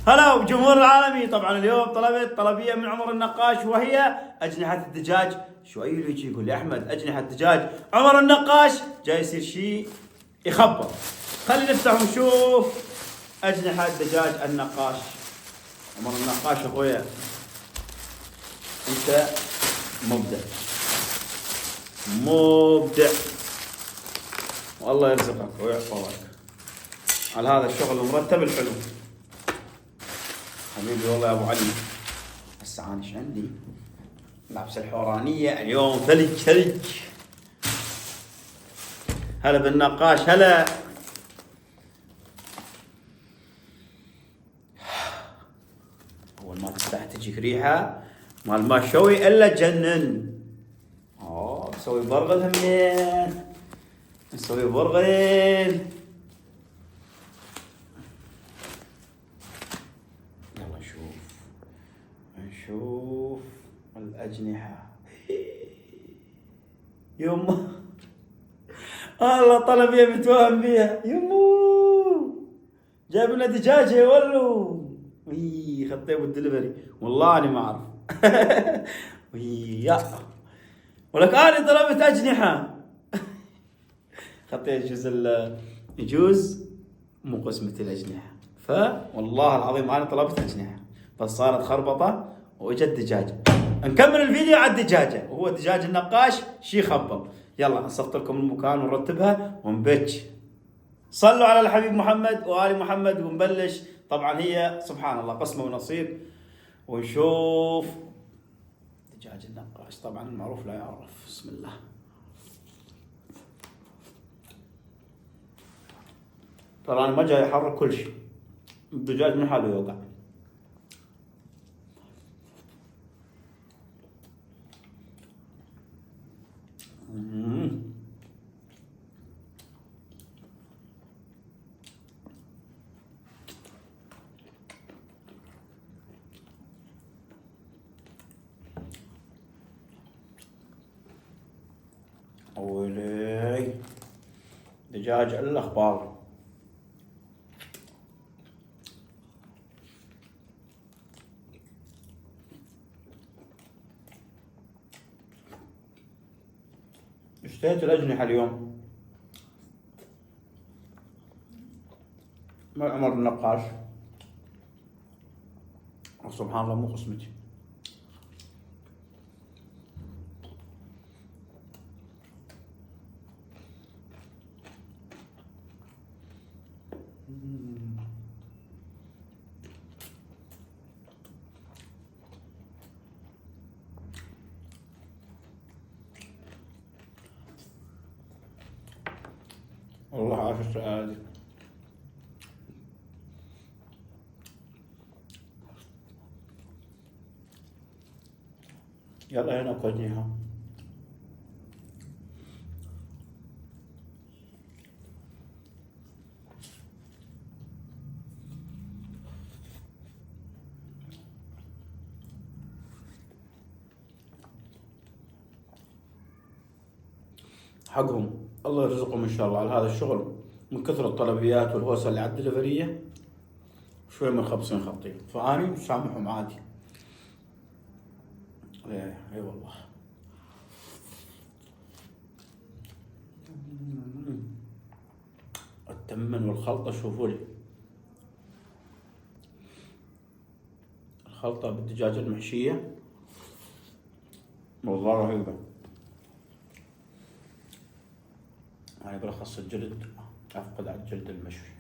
هلا بجمهور العالمي. طبعا اليوم طلبت طلبيه من عمر النقاش وهي اجنحه الدجاج. شوي يجي يقول لي احمد اجنحه الدجاج، عمر النقاش جاي يصير شيء يخبر. خلينا نفتح ونشوف اجنحه دجاج النقاش. عمر النقاش اخويا انت مبدع مبدع، والله يرزقك ويحفظك على هذا الشغل المرتب الحلو. حبيبي والله يا ابو علي. هسه انا ايش عندي؟ لابسه الحورانيه اليوم ثلج ثلج. هلا بالنقاش هلا. اول ما تفتح تجيك ريحه مال ما شوي الا تجنن. نسوي برغل همين، نسوي برغل. نشوف الأجنحة. يمه الله طلبية متوهم بيها. يمه جايب لنا دجاجة يا ولو. خطيه بالدليفري والله أنا ما أعرف. ولك أنا طلبت أجنحة. خطيه يجوز مو قسمة الأجنحة، فوالله العظيم أنا طلبت أجنحة بس صارت خربطة وإجت دجاجة. نكمل الفيديو على الدجاجة وهو دجاج النقاش شي خبل. يلا نصفط لكم المكان ونرتبها ونبتش. صلوا على الحبيب محمد وآل محمد ونبلش. طبعا هي سبحان الله قسمة ونصيب ونشوف دجاج النقاش. طبعا المعروف لا يعرف. بسم الله. ترى أنا ما جاي أحرك كل شيء، الدجاج من حاله يوقع. ولي دجاج الأخبار. اشتهيت الأجنحة اليوم مع عمر النقاش. سبحان الله مو قسمتي. والله عاش السعادة. يلا هنا كوجنيها. حقهم الله يرزقهم ان شاء الله على هذا الشغل. من كثر الطلبيات والهوسه اللي على الدليفريه شوي من خبصين خطين، فاني مسامحهم عادي. اي والله. التمن والخلطه شوفوا لي الخلطه بالدجاج المحشيه والله رهيبه. أنا برخص الجلد أفقد على الجلد المشوي.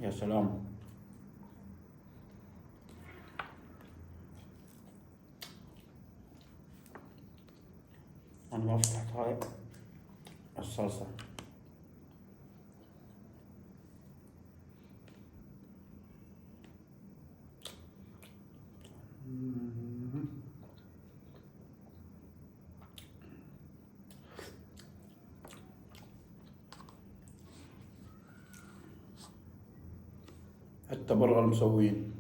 يا سلام. أنا ما فتحت هاي الصلصة. حتى برغل مسوين.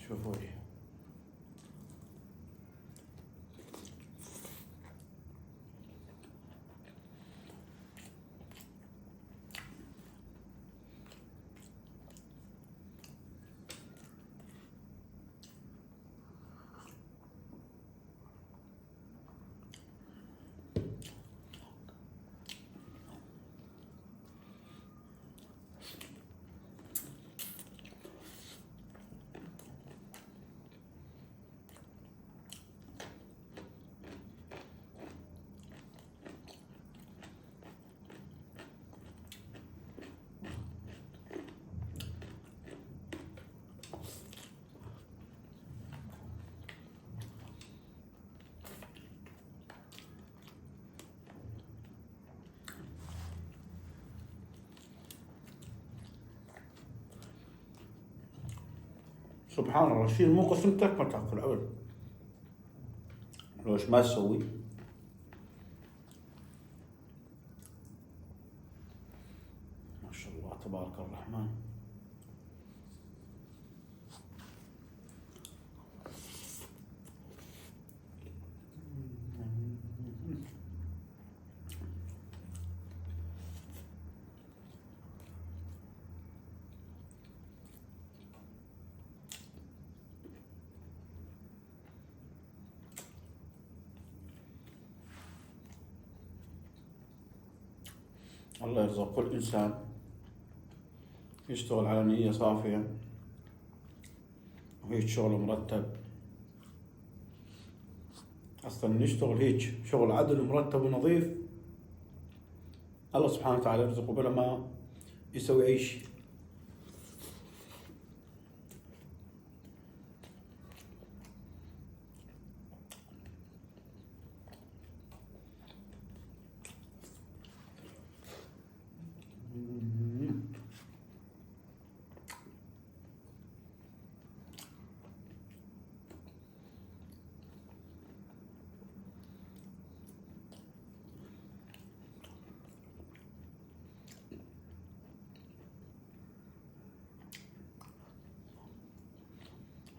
شوفوا لي. سبحان الله، شيء مو قسمتك ما تاكل ابدا. لو ايش ما تسوي؟ ما شاء الله تبارك الرحمن. الله يرزق كل إنسان يشتغل على نية صافية وهيك شغل مرتب. أصلا نشتغل هيك شغل عدل ومرتب ونظيف، الله سبحانه وتعالى يرزقه بلا ما يسوي أي شيء.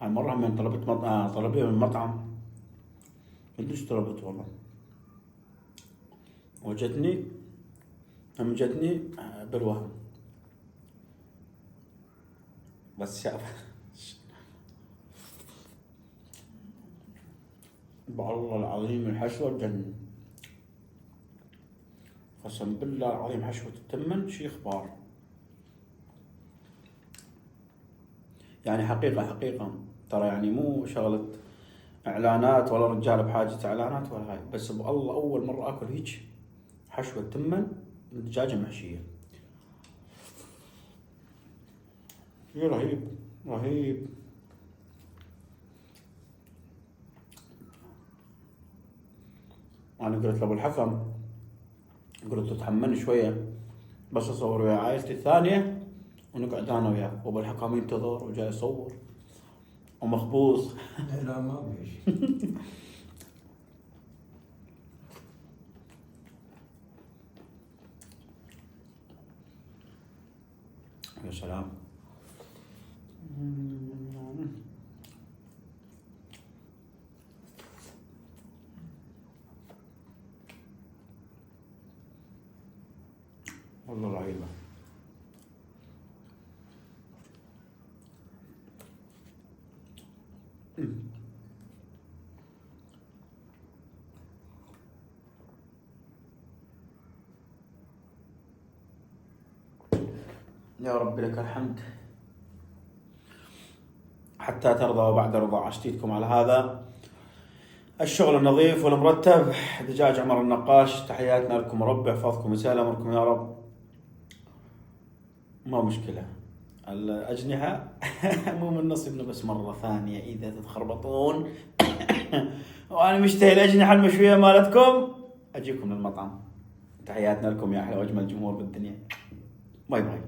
هاي مرة من طلبت طلبية من مطعم، قديش طلبت والله، وجتني بالوهم. بس شاف والله العظيم الحشوة تجنن، قسم بالله العظيم حشوة التمن شي اخبار. يعني حقيقة ترى، يعني مو شغلة اعلانات ولا رجال بحاجة اعلانات ولا هاي، بس بالله اول مرة اكل هيك حشوة تمن من دجاجة محشية. رهيب رهيب. انا قلت لابو الحكم، قلت له تحملني شوية بس اصور ويا عائلتي الثانية ونقعد انا وياك. وابو الحكم ينتظر وجاي يصور ومخبوص. لا ما بيش. يا سلام. والله رهيبة. يا رب لك الحمد حتى ترضى وبعد رضا. عشتيتكم على هذا الشغل النظيف والمرتب. دجاج عمر النقاش، تحياتنا لكم، رب يحفظكم ويسهل امركم يا رب. ما مشكلة الأجنحة مو من نصيبنا، بس مرة ثانية إذا تتخربطون وأنا مشتهي الأجنحة المشوية مالتكم أجيكم للمطعم. تحياتنا لكم يا أحلى وأجمل جمهور بالدنيا. باي باي.